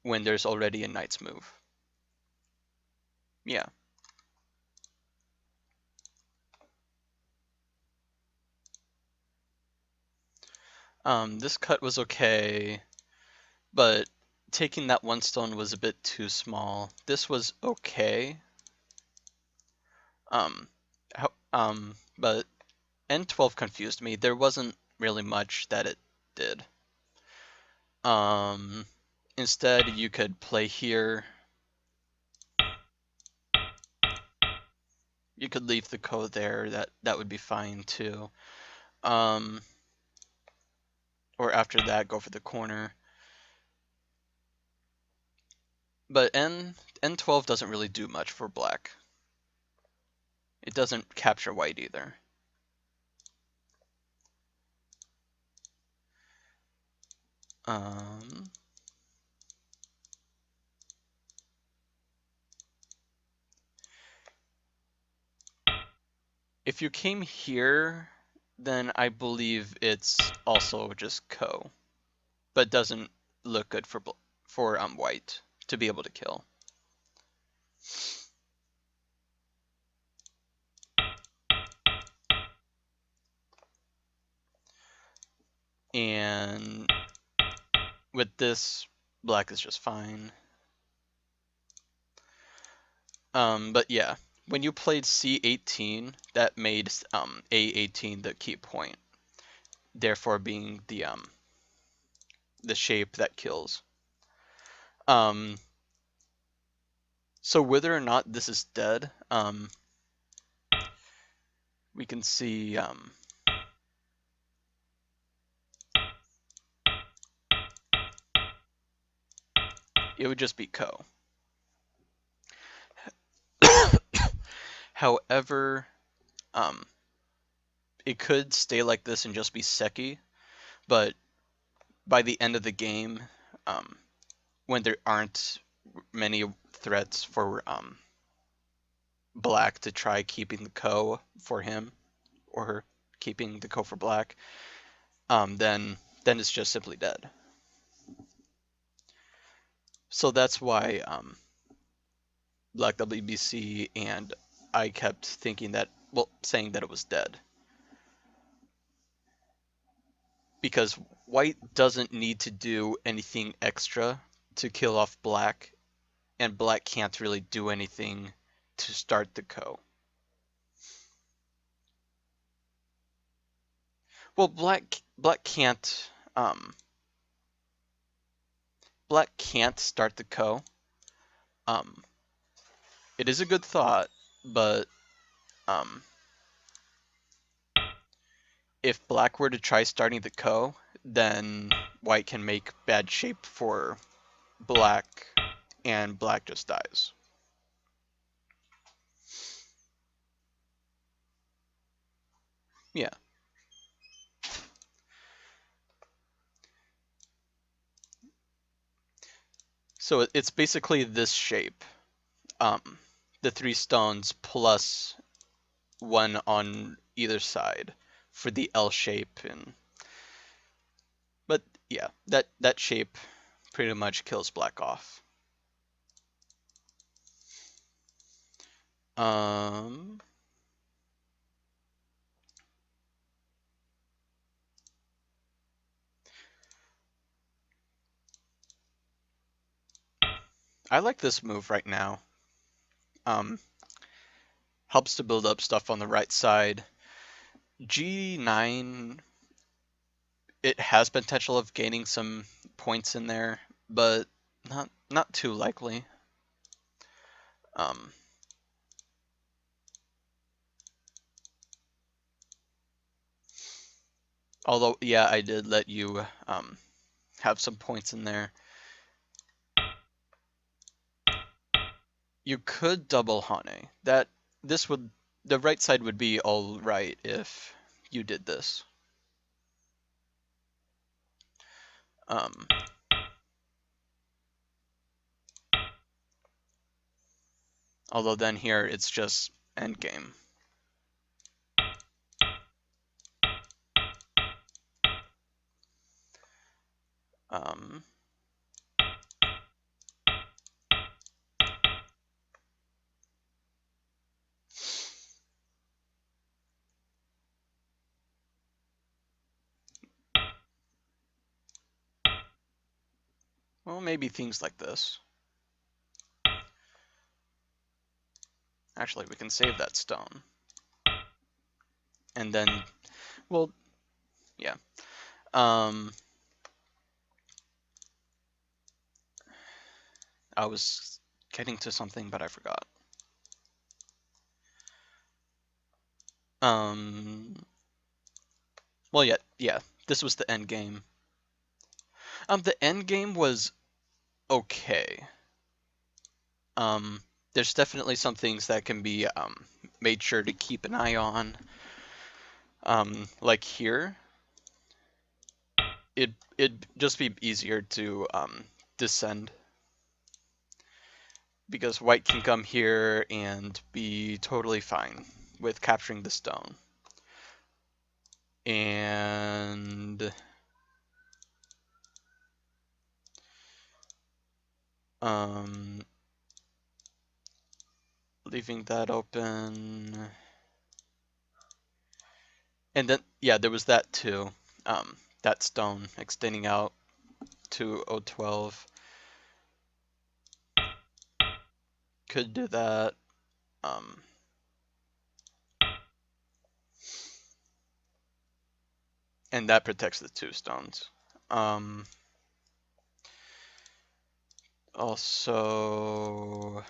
when there's already a knight's move. Yeah. This cut was okay, but taking that one stone was a bit too small. This was okay. But N12 confused me. There wasn't really much that it did. Instead, you could play here. You could leave the code there. That would be fine too. Or after that, go for the corner. But N12 doesn't really do much for black. It doesn't capture white either. If you came here, then I believe it's also just Ko, but doesn't look good for white to be able to kill. And with this, black is just fine. But yeah, when you played C18, that made A18 the key point, therefore being the shape that kills. So whether or not this is dead, we can see it would just be Ko. However, it could stay like this and just be Seki, but by the end of the game, when there aren't many threats for black to try keeping the Ko for him, or keeping the Ko for black, then it's just simply dead. So that's why Black WBC and I kept thinking that, well, saying that it was dead. Because white doesn't need to do anything extra to kill off black, and black can't really do anything to start the Ko. Well, black can't start the Ko. It is a good thought, but if black were to try starting the Ko, then white can make bad shape for black, and black just dies. Yeah. So it's basically this shape. The 3 stones plus 1 on either side for the L shape, but yeah, that shape pretty much kills black off. I like this move right now. Helps to build up stuff on the right side. G9, it has potential of gaining some points in there, but not too likely. Although, yeah, I did let you have some points in there. You could double Hane. The right side would be all right if you did this. Although then here it's just endgame. Well, maybe things like this. Actually, we can save that stone. And then, well, yeah. I was getting to something, but I forgot. Well, yeah, this was the end game. The end game was okay. There's definitely some things that can be made sure to keep an eye on. Like here, it'd just be easier to descend, because white can come here and be totally fine with capturing the stone. And leaving that open. And then, yeah, there was that too. That stone extending out to O12. Could do that. And that protects the two stones. Also,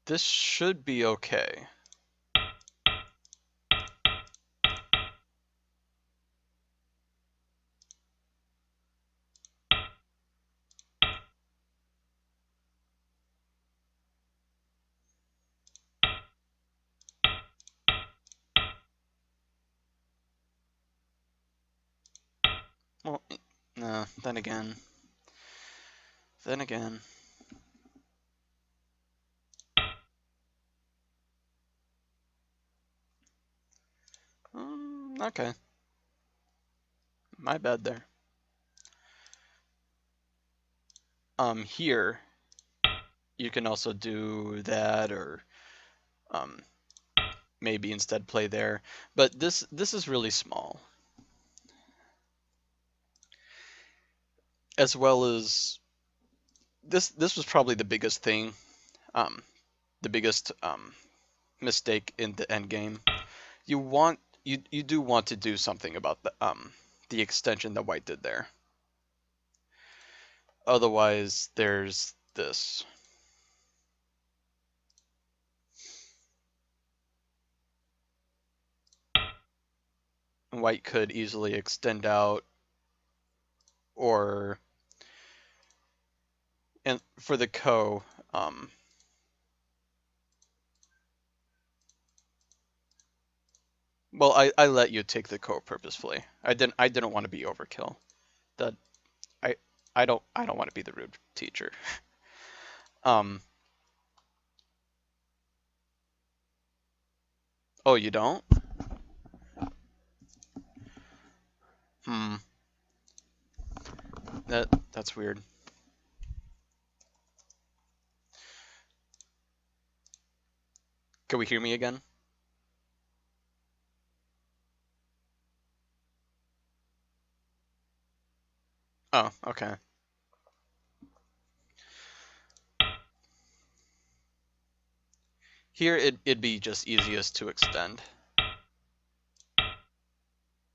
this should be okay. Well, no, then again. Okay. My bad there. Here, you can also do that, or maybe instead play there. But this is really small. As well as this was probably the biggest thing, the biggest mistake in the end game. You do want to do something about the extension that White did there. Otherwise, there's this. White could easily extend out, or and for the Ko, well, I let you take the Ko purposefully. I didn't want to be overkill. That I I don't want to be the rude teacher. Oh, you don't? Hmm. That's weird. Can we hear me again? Oh, okay. Here it'd be just easiest to extend.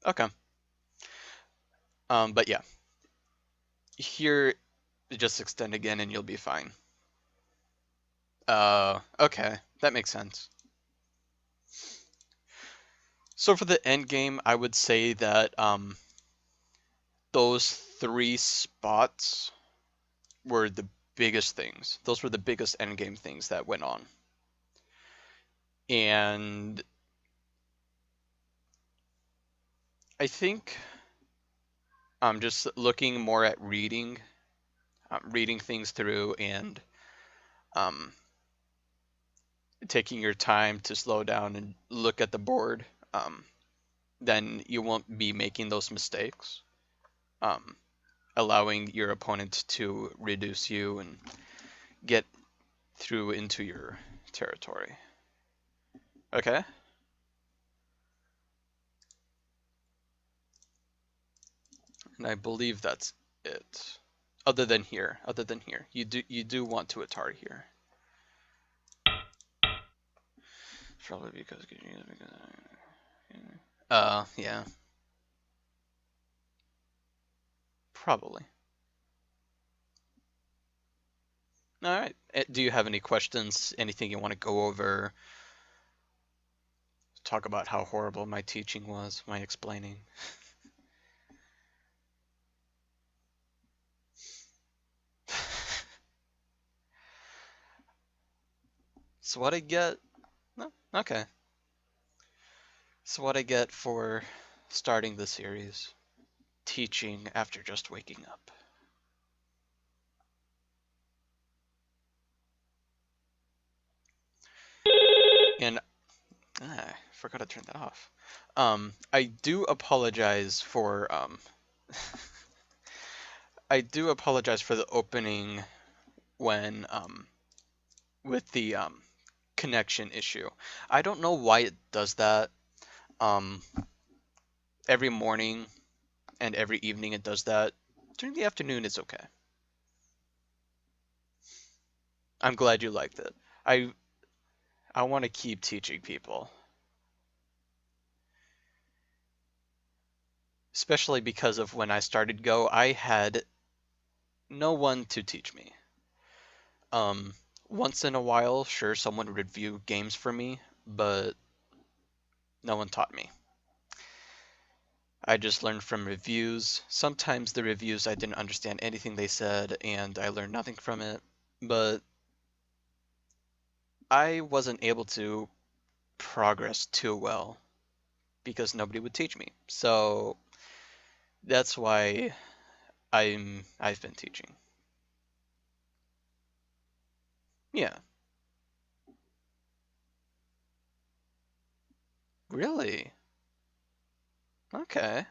Okay. But yeah. Here, just extend again and you'll be fine. Okay. That makes sense. So for the end game, I would say that those 3 spots were the biggest things. Those were the biggest end game things that went on. And I think I'm just looking more at reading things through, and um, taking your time to slow down and look at the board, then you won't be making those mistakes, allowing your opponent to reduce you and get through into your territory. Okay? And I believe that's it. Other than here, you do want to Atari here. Probably because yeah. Probably. All right. Do you have any questions? Anything you want to go over? Talk about how horrible my teaching was, my explaining. So what I get? No, okay. So what I get for starting the series, teaching after just waking up. And I forgot to turn that off. I do apologize for I do apologize for the opening when with the connection issue. I don't know why it does that. Um, every morning and every evening it does that. During the afternoon, it's okay. I'm glad you liked it. I I want to keep teaching people, especially because of when I started Go, I had no one to teach me. Um, Once in a while, sure, someone would review games for me, but no one taught me. I just learned from reviews. Sometimes the reviews I didn't understand anything they said and I learned nothing from it, but I wasn't able to progress too well because nobody would teach me. So that's why I've been teaching. Yeah. Really? Okay.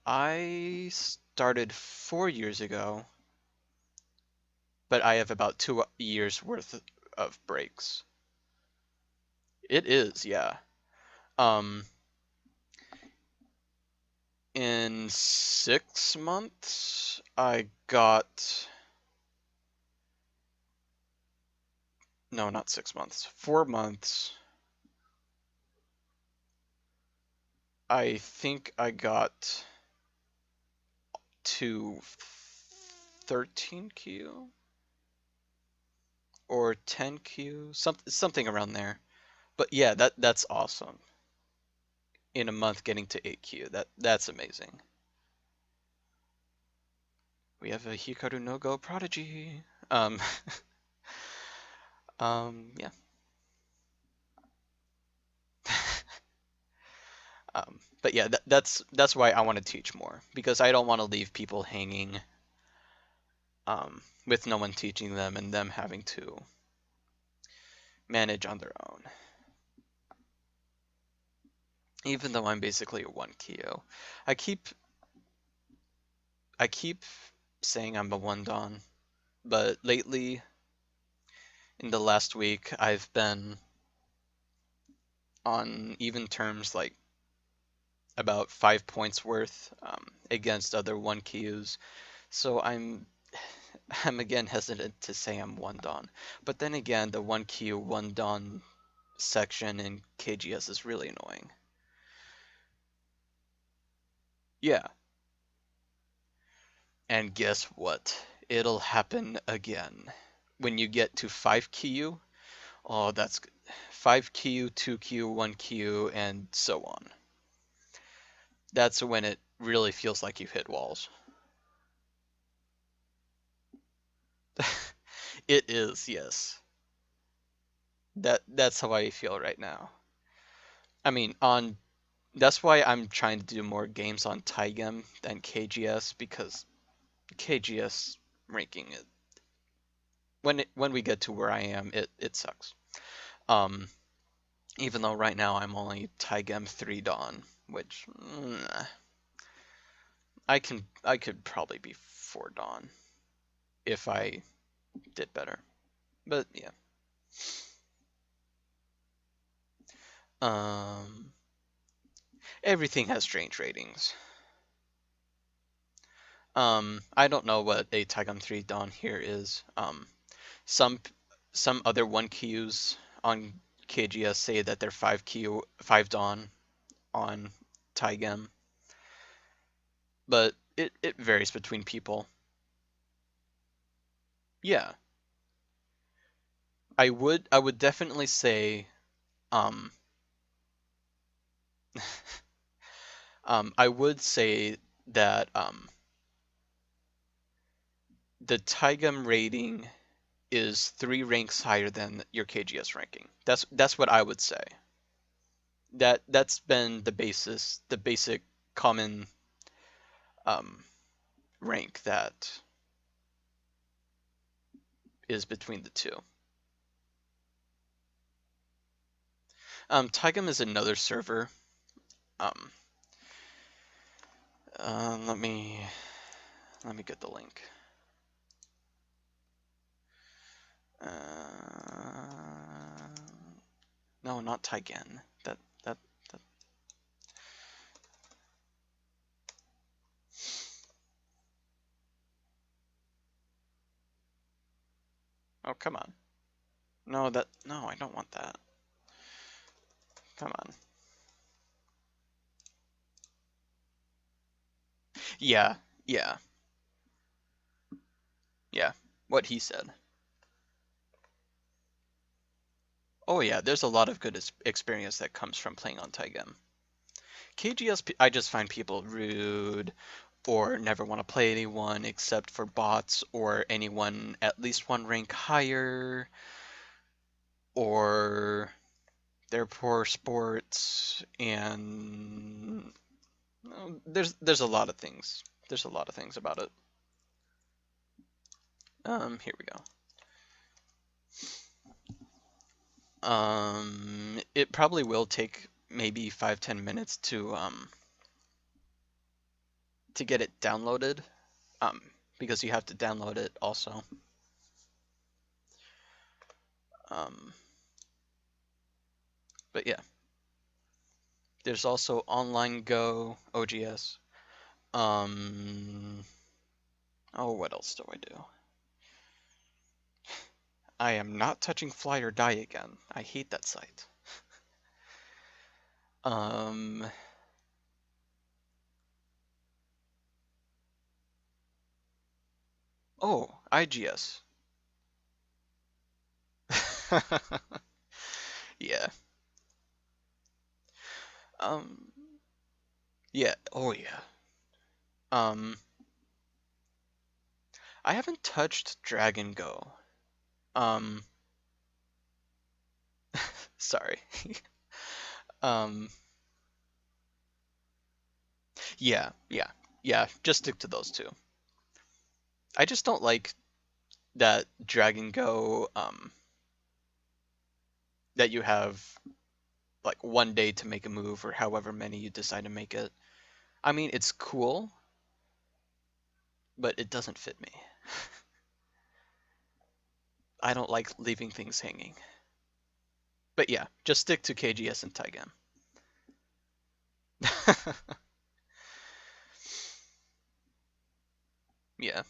I started 4 years ago, but I have about 2 years worth of breaks. It is, yeah. Um, in 6 months, I got, no, not 6 months, 4 months. I think I got to 13Q or 10Q, something around there. But yeah, that's awesome. In a month getting to 8Q. That's amazing. We have a Hikaru no Go prodigy. Um yeah. But yeah, that's why I want to teach more because I don't want to leave people hanging with no one teaching them and them having to manage on their own. Even though I'm basically a 1Kyo. I keep I keep saying I'm a 1 Dan, but lately in the last week I've been on even terms like about 5 points worth against other 1Kyos. So I'm again hesitant to say I'm 1 Dan. But then again, the 1Kyo 1 Dan section in KGS is really annoying. Yeah. And guess what? It'll happen again. When you get to 5Kyo, oh, that's 5Kyo, 2Kyo, 1Kyo, and so on. That's when it really feels like you hit walls. It is, yes. That's how I feel right now. I mean, on that's why I'm trying to do more games on Taigem than KGS because KGS ranking it when we get to where I am, it sucks. Um, Even though right now I'm only Taigem 3 Dan, which I could probably be 4 Dan if I did better. But yeah. Um, Everything has strange ratings. I don't know what a Taigem 3 Dan here is. Some some other 1Qs on KGS say that they're 5Q 5 Dan on Taigem, but it varies between people. Yeah, I would definitely say um I would say that the Taigem rating is 3 ranks higher than your KGS ranking. That's what I would say. That's been the basic common um, rank that is between the two. Tigum is another server. Um, let me get the link. No, not Tigen. That. Oh, come on. No, I don't want that. Come on. Yeah, yeah, yeah. What he said. Oh yeah, there's a lot of good experience that comes from playing on Tigem. KGS, I just find people rude or never want to play anyone except for bots or anyone at least one rank higher, or they're poor sports, and there's a lot of things. There's a lot of things about it. Here we go. It probably will take maybe 5-10 minutes to get it downloaded. Um, because you have to download it also. Um, but yeah, there's also Online Go, OGS. Oh, what else do I do? I am not touching Fly or Die again. I hate that site. Um, oh, IGS. Yeah. Um, yeah. Oh, yeah. Um, I haven't touched Dragon Go. Um, sorry. Um, yeah, yeah, yeah. Just stick to those two. I just don't like that Dragon Go, that you have like one day to make a move or however many you decide to make it. I mean, it's cool, but it doesn't fit me. I don't like leaving things hanging. But yeah, just stick to KGS and Taigen. Yeah.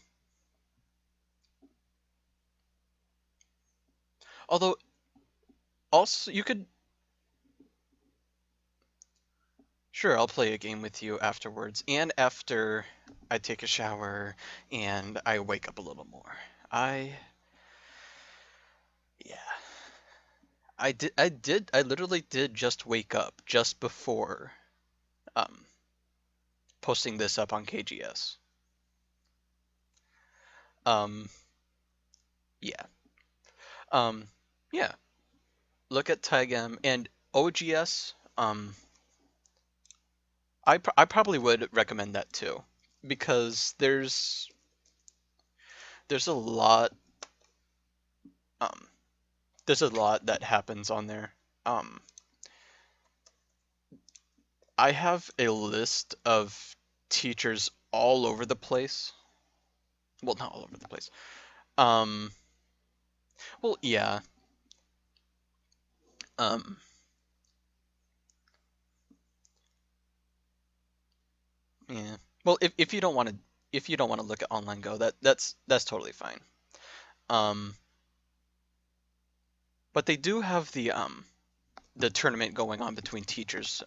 Although also you could sure, I'll play a game with you afterwards and after I take a shower and I wake up a little more. I yeah. I literally did just wake up just before um posting this up on KGS. Um yeah. Um yeah. Look at Taigem and OGS. I probably would recommend that too because there's a lot um there's a lot that happens on there. Um I have a list of teachers all over the place. Well, not all over the place. Um well, yeah. Um yeah. Well, if you don't want to look at online go, that's totally fine. Um but they do have the tournament going on between teachers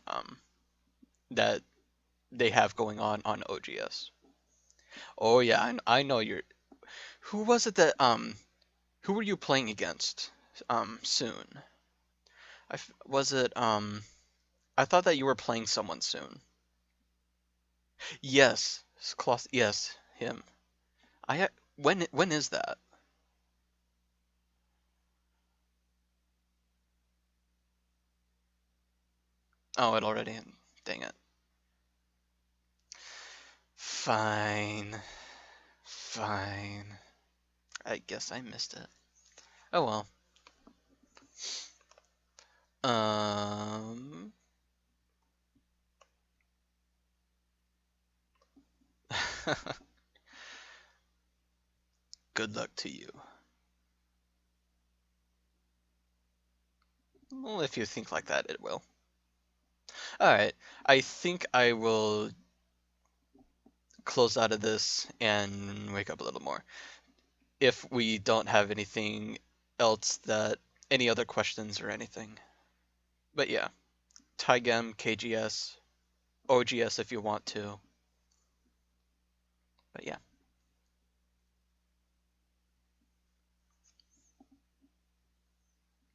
that they have going on OGS. Oh yeah, I know you're. Who was it that who were you playing against soon? Was it I thought that you were playing someone soon. Yes, yes, him. When is that? Oh, it already. Dang it. Fine. Fine. I guess I missed it. Oh well. Um, Good luck to you. Well, if you think like that, it will. Alright, I think I will close out of this and wake up a little more. If we don't have anything else any other questions or anything. But yeah, Tygem, KGS, OGS if you want to. But yeah.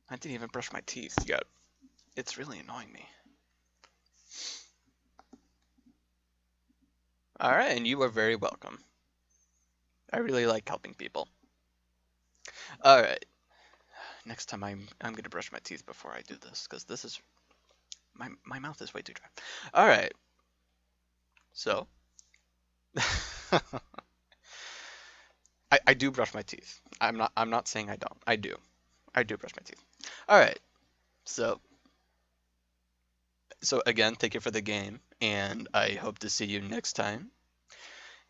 I didn't even brush my teeth yet. It's really annoying me. Alright, and you are very welcome. I really like helping people. Alright, next time I'm gonna brush my teeth before I do this, because this is my mouth is way too dry. Alright, so I do brush my teeth. I'm not saying I don't. I do. I do brush my teeth. Alright, so again, thank you for the game, and I hope to see you next time.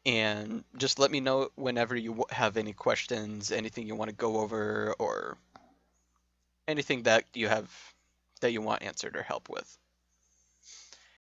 And just let me know whenever you have any questions, anything you want to go over, or anything that you want answered or help with.